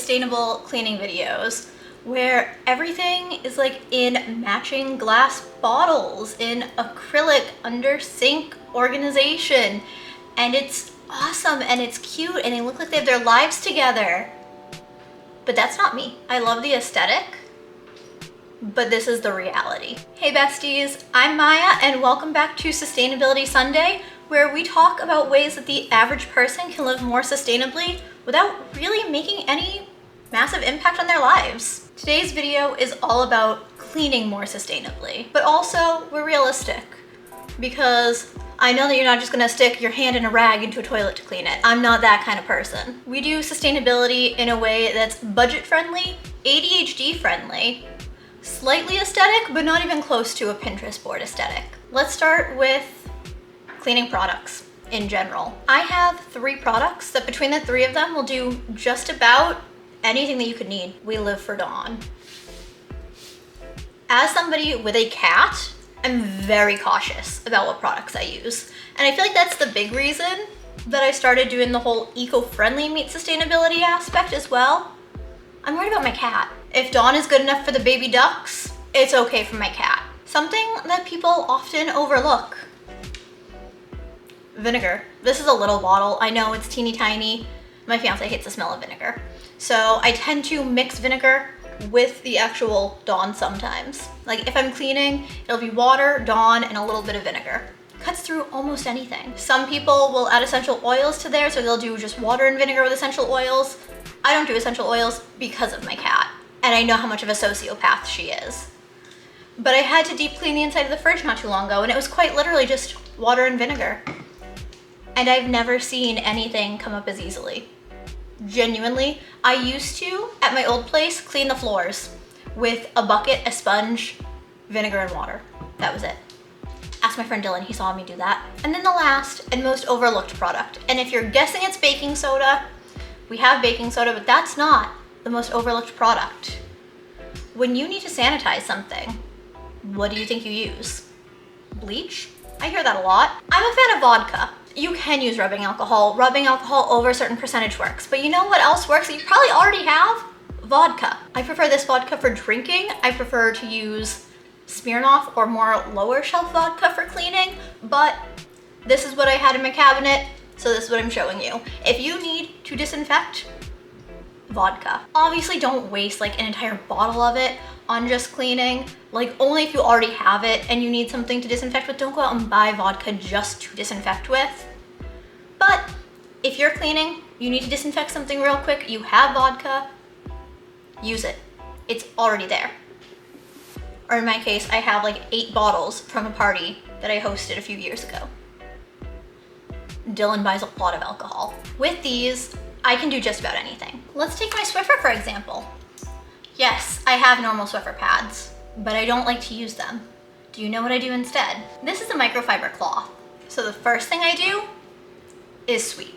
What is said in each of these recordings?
sustainable cleaning videos where everything is like in matching glass bottles in acrylic under sink organization, and it's awesome and it's cute and they look like they have their lives together. But that's not me. I love the aesthetic, but this is the reality. Hey besties, I'm Maya and welcome back to Sustainability Sunday, where we talk about ways that the average person can live more sustainably without really making any massive impact on their lives. Today's video is all about cleaning more sustainably, but also we're realistic because I know that you're not just gonna stick your hand in a rag into a toilet to clean it. I'm not that kind of person. We do sustainability in a way that's budget friendly, ADHD friendly, slightly aesthetic, but not even close to a Pinterest board aesthetic. Let's start with cleaning products in general. I have 3 products that between the 3 of them will do just about anything that you could need. We live for Dawn. As somebody with a cat, I'm very cautious about what products I use. And I feel like that's the big reason that I started doing the whole eco-friendly meet sustainability aspect as well. I'm worried about my cat. If Dawn is good enough for the baby ducks, it's okay for my cat. Something that people often overlook. Vinegar. This is a little bottle. I know it's teeny tiny. My fiance hates the smell of vinegar. So I tend to mix vinegar with the actual Dawn sometimes. Like if I'm cleaning, it'll be water, Dawn, and a little bit of vinegar. Cuts through almost anything. Some people will add essential oils to theirs, so they'll do just water and vinegar with essential oils. I don't do essential oils because of my cat, and I know how much of a sociopath she is. But I had to deep clean the inside of the fridge not too long ago, and it was quite literally just water and vinegar. And I've never seen anything come up as easily. Genuinely, I used to, at my old place, clean the floors with a bucket, a sponge, vinegar, and water. That was it. Ask my friend Dylan, he saw me do that. And then the last and most overlooked product, and if you're guessing it's baking soda, we have baking soda, but that's not the most overlooked product. When you need to sanitize something, what do you think you use? Bleach? I hear that a lot. I'm a fan of vodka. You can use rubbing alcohol. Rubbing alcohol over a certain percentage works. But you know what else works that you probably already have? Vodka. I prefer this vodka for drinking. I prefer to use Smirnoff or more lower shelf vodka for cleaning, but this is what I had in my cabinet, so this is what I'm showing you. If you need to disinfect, vodka. Obviously don't waste like an entire bottle of it on just cleaning. Like only if you already have it and you need something to disinfect with, don't go out and buy vodka just to disinfect with. But if you're cleaning, you need to disinfect something real quick, you have vodka, use it. It's already there. Or in my case, I have like 8 bottles from a party that I hosted a few years ago. Dylan buys a lot of alcohol. With these, I can do just about anything. Let's take my Swiffer for example. Yes, I have normal Swiffer pads, but I don't like to use them. Do you know what I do instead? This is a microfiber cloth. So the first thing I do is sweep,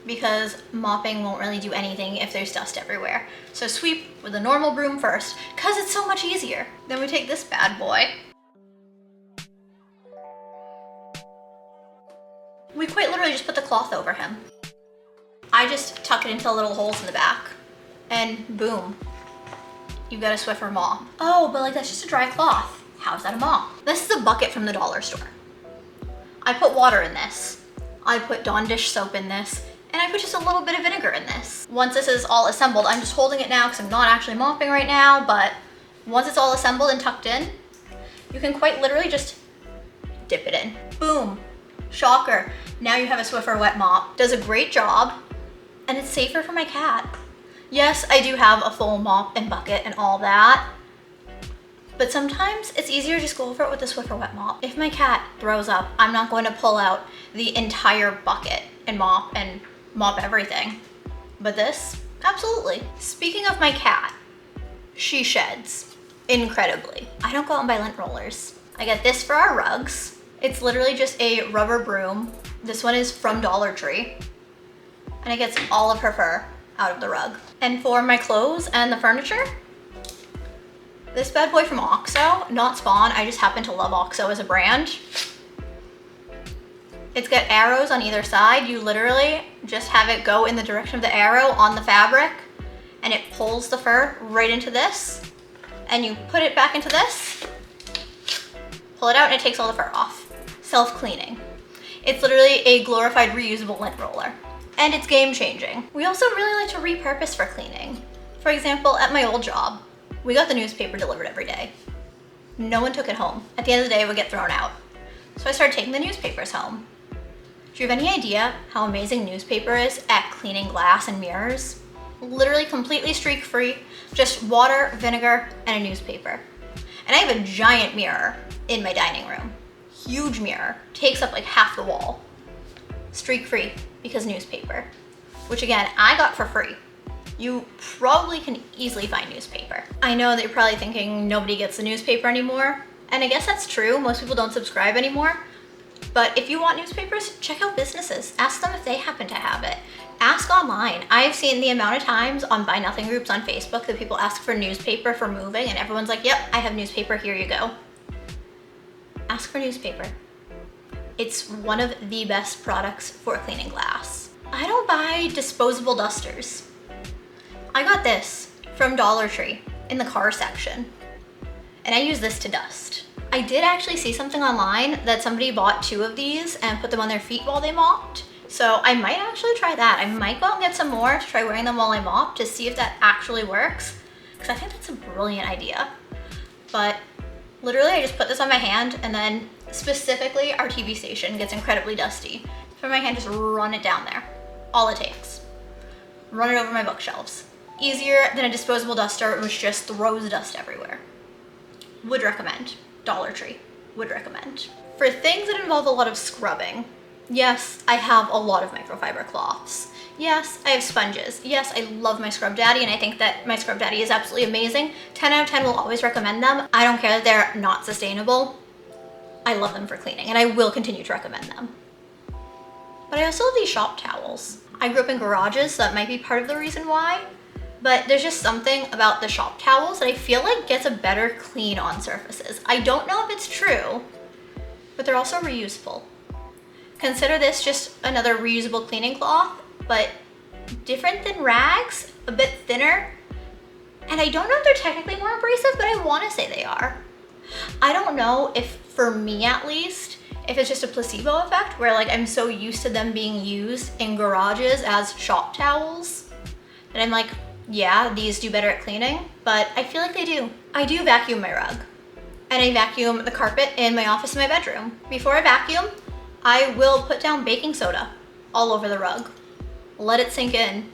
because mopping won't really do anything if there's dust everywhere. So sweep with a normal broom first, because it's so much easier. Then we take this bad boy. We quite literally just put the cloth over him. I just tuck it into the little holes in the back, and boom, you've got a Swiffer mop. Oh, but like that's just a dry cloth. How's that a mop? This is a bucket from the dollar store. I put water in this. I put Dawn dish soap in this, and I put just a little bit of vinegar in this. Once this is all assembled, I'm just holding it now because I'm not actually mopping right now, but once it's all assembled and tucked in, you can quite literally just dip it in. Boom, shocker. Now you have a Swiffer wet mop. Does a great job. And it's safer for my cat. Yes, I do have a full mop and bucket and all that, but sometimes it's easier to just go over it with the Swiffer wet mop. If my cat throws up, I'm not going to pull out the entire bucket and mop everything. But this, absolutely. Speaking of my cat, she sheds incredibly. I don't go out and buy lint rollers. I get this for our rugs. It's literally just a rubber broom. This one is from Dollar Tree, and it gets all of her fur out of the rug. And for my clothes and the furniture, this bad boy from OXO, not Spawn, I just happen to love OXO as a brand. It's got arrows on either side. You literally just have it go in the direction of the arrow on the fabric, and it pulls the fur right into this, and you put it back into this, pull it out, and it takes all the fur off. Self-cleaning. It's literally a glorified reusable lint roller, and it's game-changing. We also really like to repurpose for cleaning. For example, at my old job, we got the newspaper delivered every day. No one took it home. At the end of the day, it would get thrown out. So I started taking the newspapers home. Do you have any idea how amazing newspaper is at cleaning glass and mirrors? Literally completely streak-free, just water, vinegar, and a newspaper. And I have a giant mirror in my dining room. Huge mirror, takes up like half the wall. Streak-free because newspaper, which again, I got for free. You probably can easily find newspaper. I know that you're probably thinking nobody gets the newspaper anymore, and I guess that's true. Most people don't subscribe anymore. But if you want newspapers, check out businesses. Ask them if they happen to have it. Ask online. I've seen the amount of times on Buy Nothing groups on Facebook that people ask for newspaper for moving, and everyone's like, yep, I have newspaper, here you go. Ask for newspaper. It's one of the best products for cleaning glass. I don't buy disposable dusters. I got this from Dollar Tree in the car section, and I use this to dust. I did actually see something online that somebody bought 2 of these and put them on their feet while they mopped. So I might actually try that. I might go out and get some more to try wearing them while I mop to see if that actually works, because I think that's a brilliant idea. But literally I just put this on my hand, and then specifically our TV station gets incredibly dusty. Put my hand, just run it down there. All it takes. Run it over my bookshelves. Easier than a disposable duster, which just throws dust everywhere. Would recommend. Dollar Tree. Would recommend. For things that involve a lot of scrubbing, yes, I have a lot of microfiber cloths. Yes, I have sponges. Yes, I love my Scrub Daddy, and I think that my Scrub Daddy is absolutely amazing. 10 out of 10 will always recommend them. I don't care that they're not sustainable. I love them for cleaning, and I will continue to recommend them. But I also love these shop towels. I grew up in garages, so that might be part of the reason why. But there's just something about the shop towels that I feel like gets a better clean on surfaces. I don't know if it's true, but they're also reusable. Consider this just another reusable cleaning cloth, but different than rags, a bit thinner. And I don't know if they're technically more abrasive, but I want to say they are. I don't know if, for me at least, if it's just a placebo effect where like I'm so used to them being used in garages as shop towels that I'm like, yeah, these do better at cleaning, but I feel like they do. I do vacuum my rug, and I vacuum the carpet in my office and my bedroom. Before I vacuum, I will put down baking soda all over the rug, let it sink in,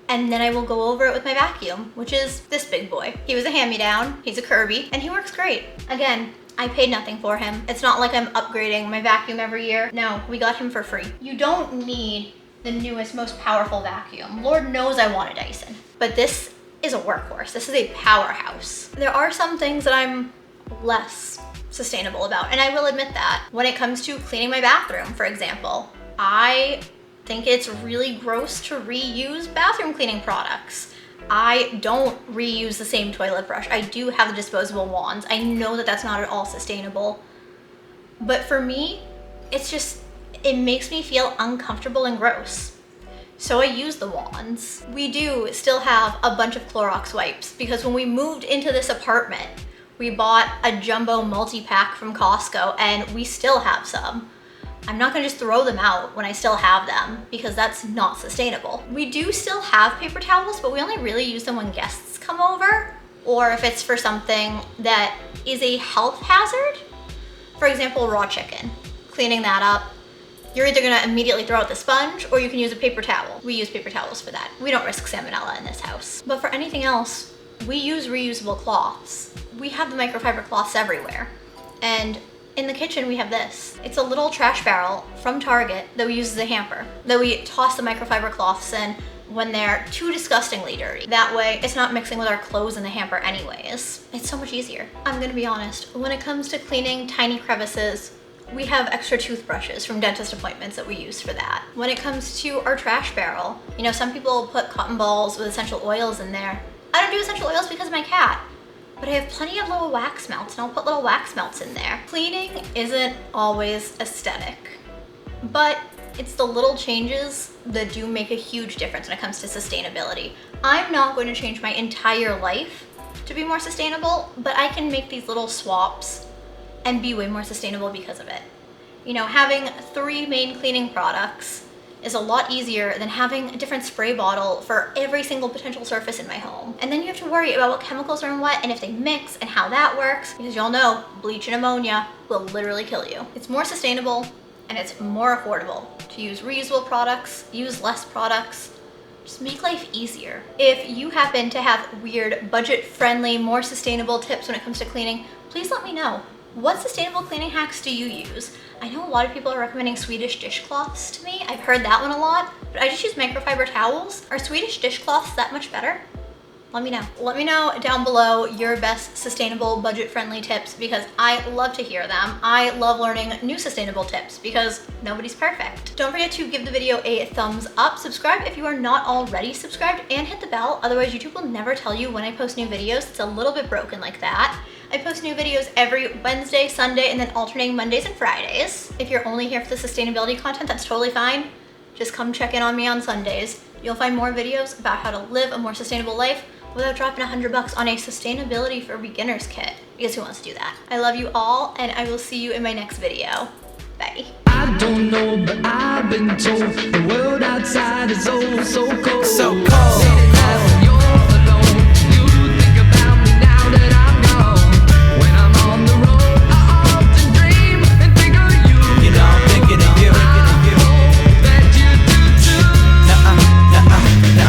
and then I will go over it with my vacuum, which is this big boy. He was a hand-me-down, he's a Kirby, and he works great. Again, I paid nothing for him. It's not like I'm upgrading my vacuum every year. No, we got him for free. You don't need the newest, most powerful vacuum. Lord knows I want a Dyson. But this is a workhorse. This is a powerhouse. There are some things that I'm less sustainable about, and I will admit that. When it comes to cleaning my bathroom, for example, I think it's really gross to reuse bathroom cleaning products. I don't reuse the same toilet brush. I do have the disposable wands. I know that that's not at all sustainable. But for me, it's just, it makes me feel uncomfortable and gross. So I use the wands. We do still have a bunch of Clorox wipes because when we moved into this apartment, we bought a jumbo multi-pack from Costco and we still have some. I'm not gonna just throw them out when I still have them because that's not sustainable. We do still have paper towels, but we only really use them when guests come over or if it's for something that is a health hazard. For example, raw chicken. Cleaning that up, you're either gonna immediately throw out the sponge or you can use a paper towel. We use paper towels for that. We don't risk salmonella in this house. But for anything else, we use reusable cloths. We have the microfiber cloths everywhere. And in the kitchen, we have this. It's a little trash barrel from Target that we use as a hamper, that we toss the microfiber cloths in when they're too disgustingly dirty. That way, it's not mixing with our clothes in the hamper anyways. It's so much easier. I'm gonna be honest, when it comes to cleaning tiny crevices, we have extra toothbrushes from dentist appointments that we use for that. When it comes to our trash barrel, you know, some people put cotton balls with essential oils in there. I don't do essential oils because of my cat. But I have plenty of little wax melts and I'll put little wax melts in there. Cleaning isn't always aesthetic, but it's the little changes that do make a huge difference when it comes to sustainability. I'm not going to change my entire life to be more sustainable, but I can make these little swaps and be way more sustainable because of it. You know, having 3 main cleaning products is a lot easier than having a different spray bottle for every single potential surface in my home. And then you have to worry about what chemicals are in what and if they mix and how that works, because y'all know bleach and ammonia will literally kill you. It's more sustainable and it's more affordable to use reusable products, use less products, just make life easier. If you happen to have weird, budget-friendly, more sustainable tips when it comes to cleaning, please let me know. What sustainable cleaning hacks do you use? I know a lot of people are recommending Swedish dishcloths to me. I've heard that one a lot, but I just use microfiber towels. Are Swedish dishcloths that much better? Let me know. Let me know down below your best sustainable, budget-friendly tips, because I love to hear them. I love learning new sustainable tips because nobody's perfect. Don't forget to give the video a thumbs up, subscribe if you are not already subscribed, and hit the bell. Otherwise, YouTube will never tell you when I post new videos. It's a little bit broken like that. I post new videos every Wednesday, Sunday, and then alternating Mondays and Fridays. If you're only here for the sustainability content, that's totally fine. Just come check in on me on Sundays. You'll find more videos about how to live a more sustainable life without dropping $100 on a sustainability for beginners kit, because who wants to do that? I love you all, and I will see you in my next video. Bye. I don't know, but I've been told the world outside is oh so cold. So cold.